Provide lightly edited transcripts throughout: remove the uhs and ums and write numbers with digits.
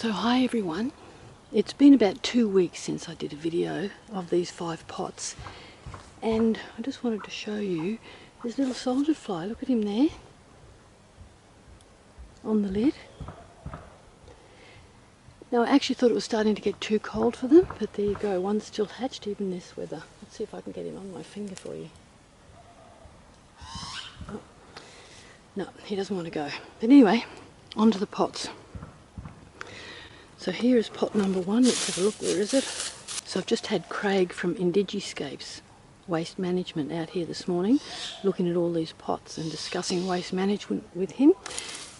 So hi everyone, it's been about 2 weeks since I did a video of these 5 pots, and I just wanted to show you this little soldier fly. Look at him there on the lid. Now I actually thought it was starting to get too cold for them, but there you go, one's still hatched even this weather. Let's see if I can get him on my finger for you. Oh. No, he doesn't want to go. But anyway, onto the pots. So here is pot number 1. Let's have a look. Where is it? So I've just had Craig from Indigiscapes Waste Management out here this morning, looking at all these pots and discussing waste management with him,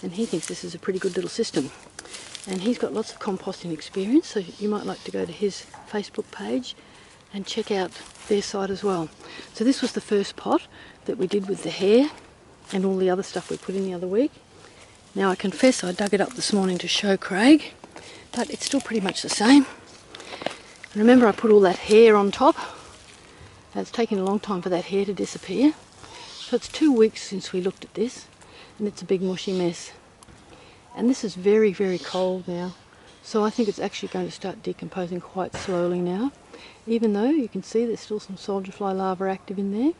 and he thinks this is a pretty good little system. And he's got lots of composting experience, so you might like to go to his Facebook page and check out their site as well. So this was the first pot that we did with the hair and all the other stuff we put in the other week. Now I confess I dug it up this morning to show Craig, but it's still pretty much the same. Remember, I put all that hair on top. It's taken a long time for that hair to disappear. So it's 2 weeks since we looked at this, and it's a big mushy mess. And this is very, very cold now, so I think it's actually going to start decomposing quite slowly now, even though you can see there's still some soldier fly larvae active in there.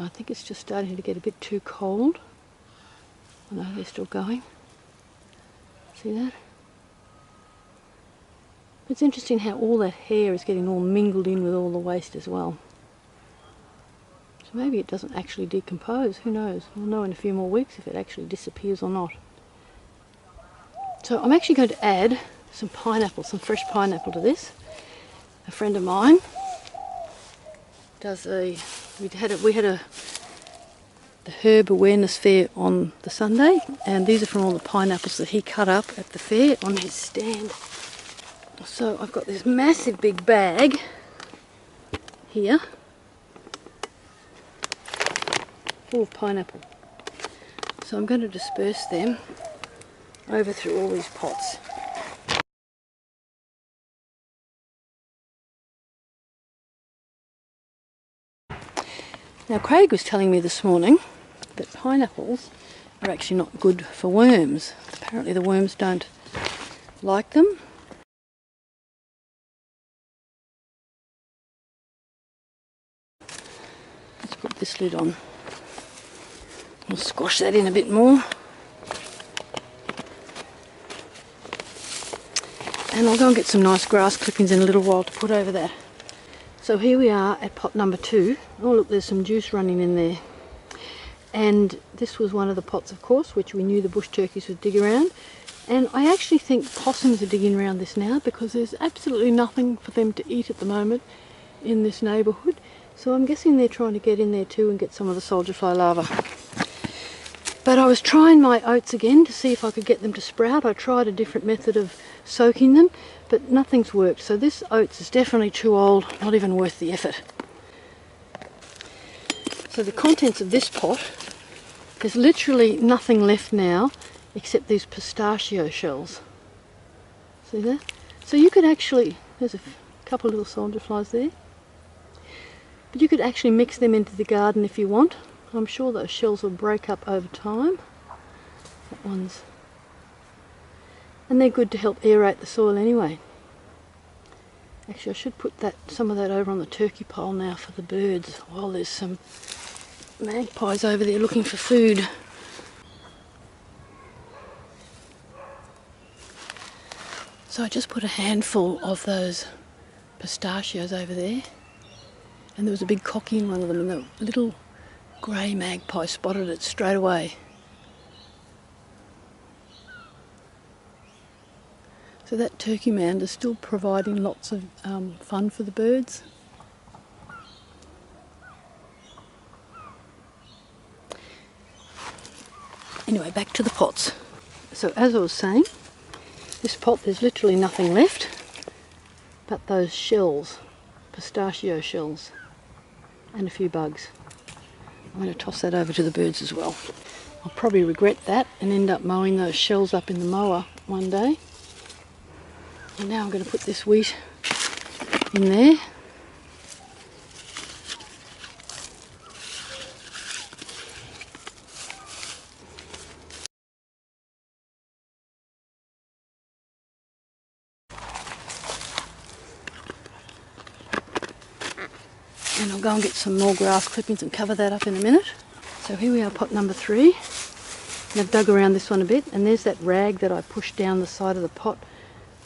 I think it's just starting to get a bit too cold. I know they're still going. See that? It's interesting how all that hair is getting all mingled in with all the waste as well. So maybe it doesn't actually decompose, who knows? We'll know in a few more weeks if it actually disappears or not. So I'm actually going to add some pineapple, some fresh pineapple to this. A friend of mine does the herb awareness fair on the Sunday, and these are from all the pineapples that he cut up at the fair on his stand. So I've got this massive big bag here full of pineapple. So I'm going to disperse them over through all these pots. Now Craig was telling me this morning that pineapples are actually not good for worms. Apparently the worms don't like them. Let's put this lid on. We'll squash that in a bit more. And I'll go and get some nice grass clippings in a little while to put over that. So here we are at pot number 2. Oh look, there's some juice running in there. And this was one of the pots, of course, which we knew the bush turkeys would dig around. And I actually think possums are digging around this now, because there's absolutely nothing for them to eat at the moment in this neighbourhood. So I'm guessing they're trying to get in there too and get some of the soldier fly larvae. But I was trying my oats again to see if I could get them to sprout. I tried a different method of soaking them, but nothing's worked. So this oats is definitely too old, not even worth the effort. So the contents of this pot, there's literally nothing left now except these pistachio shells. See that? So you could actually, there's a couple of little soldier flies there. But you could actually mix them into the garden if you want. I'm sure those shells will break up over time. That one's... And they're good to help aerate the soil anyway. Actually, I should put some of that over on the turkey pile now for the birds, while there's some magpies over there looking for food. So I just put a handful of those pistachios over there. And there was a big cocky in one of them, and the little grey magpie spotted it straight away. So that turkey mound is still providing lots of fun for the birds. Anyway, back to the pots. So as I was saying, this pot, there's literally nothing left but those shells, pistachio shells, and a few bugs. I'm going to toss that over to the birds as well. I'll probably regret that and end up mowing those shells up in the mower one day. And now I'm going to put this wheat in there. And I'll go and get some more grass clippings and cover that up in a minute. So here we are, pot number 3. And I've dug around this one a bit, and there's that rag that I pushed down the side of the pot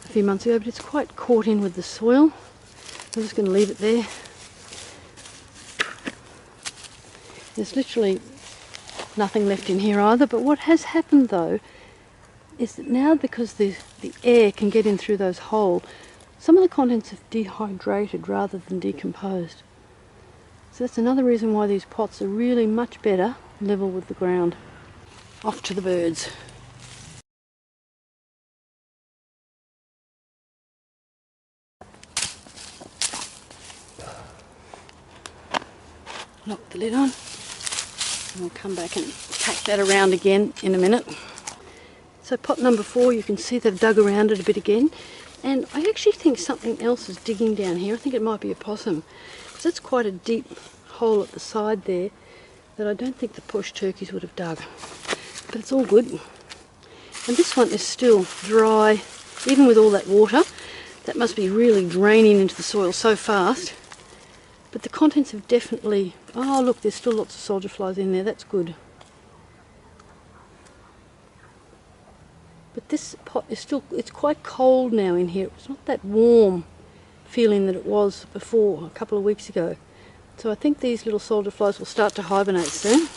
a few months ago, but it's quite caught in with the soil. I'm just going to leave it there. There's literally nothing left in here either, but what has happened though is that now, because the air can get in through those holes, some of the contents have dehydrated rather than decomposed. So that's another reason why these pots are really much better level with the ground. Off to the birds. Lock the lid on, and we'll come back and pack that around again in a minute. So pot number 4, you can see they've dug around it a bit again, and I actually think something else is digging down here. I think it might be a possum, because that's quite a deep hole at the side there that I don't think the bush turkeys would have dug. But it's all good. And this one is still dry, even with all that water. That must be really draining into the soil so fast. But the contents have definitely... Oh look, there's still lots of soldier flies in there, that's good. But this pot is still... It's quite cold now in here. It's not that warm feeling that it was before, a couple of weeks ago. So I think these little soldier flies will start to hibernate soon.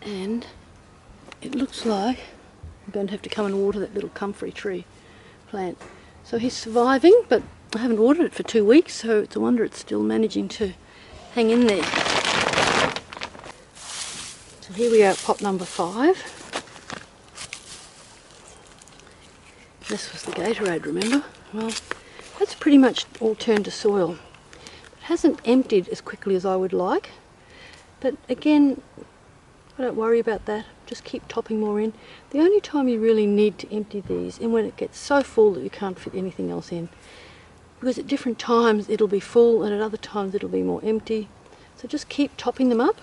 And it looks like I'm going to have to come and water that little comfrey tree plant. So he's surviving, but I haven't watered it for 2 weeks, so it's a wonder it's still managing to hang in there. So here we are at pot number 5. This was the Gatorade, remember? Well, that's pretty much all turned to soil. It hasn't emptied as quickly as I would like, but again, I don't worry about that, just keep topping more in. The only time you really need to empty these is when it gets so full that you can't fit anything else in. Because at different times it'll be full and at other times it'll be more empty. So just keep topping them up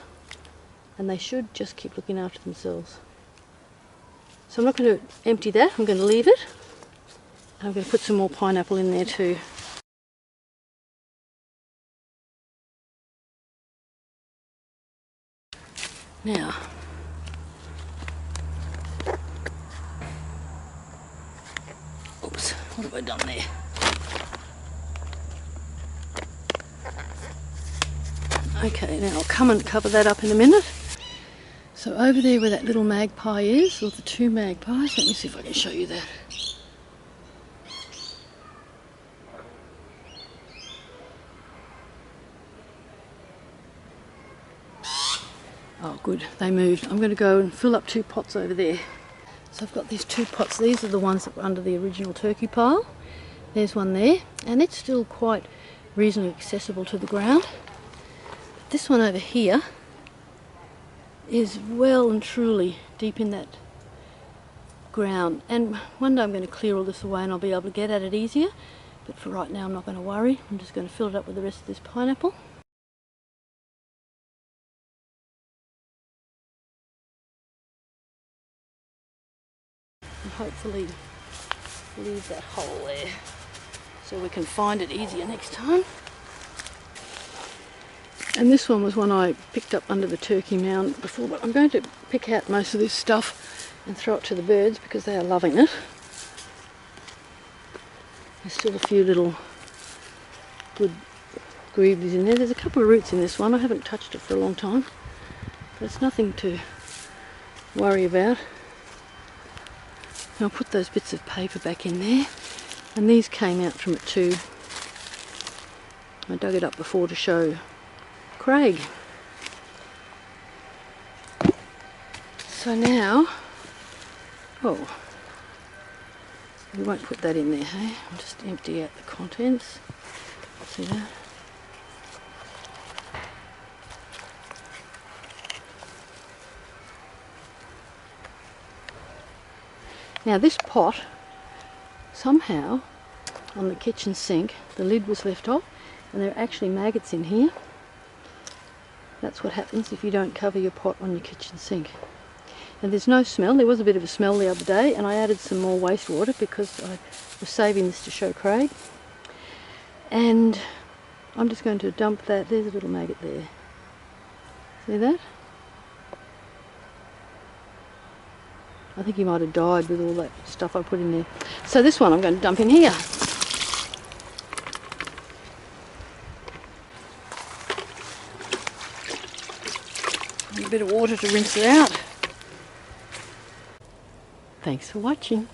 and they should just keep looking after themselves. So I'm not going to empty that, I'm going to leave it. I'm going to put some more pineapple in there too. Now, oops, what have I done there? Okay, now I'll come and cover that up in a minute. So over there where that little magpie is, or the 2 magpies, let me see if I can show you that. Oh good, they moved. I'm going to go and fill up 2 pots over there. So I've got these 2 pots. These are the ones that were under the original turkey pile. There's one there, and it's still quite reasonably accessible to the ground. But this one over here is well and truly deep in that ground. And one day I'm going to clear all this away and I'll be able to get at it easier. But for right now I'm not going to worry. I'm just going to fill it up with the rest of this pineapple. And hopefully leave that hole there so we can find it easier next time. And this one was one I picked up under the turkey mound before, but I'm going to pick out most of this stuff and throw it to the birds because they are loving it. There's still a few little good greaves in there. There's a couple of roots in this one. I haven't touched it for a long time, but it's nothing to worry about. I'll put those bits of paper back in there, and these came out from it too. I dug it up before to show Craig. So now, oh, we won't put that in there, hey? I'll just empty out the contents. See that? Now this pot, somehow, on the kitchen sink, the lid was left off, and there are actually maggots in here. That's what happens if you don't cover your pot on your kitchen sink. And there's no smell. There was a bit of a smell the other day, and I added some more wastewater because I was saving this to show Craig. And I'm just going to dump that. There's a little maggot there. See that? I think he might have died with all that stuff I put in there. So this one I'm going to dump in here. And a bit of water to rinse it out. Thanks for watching.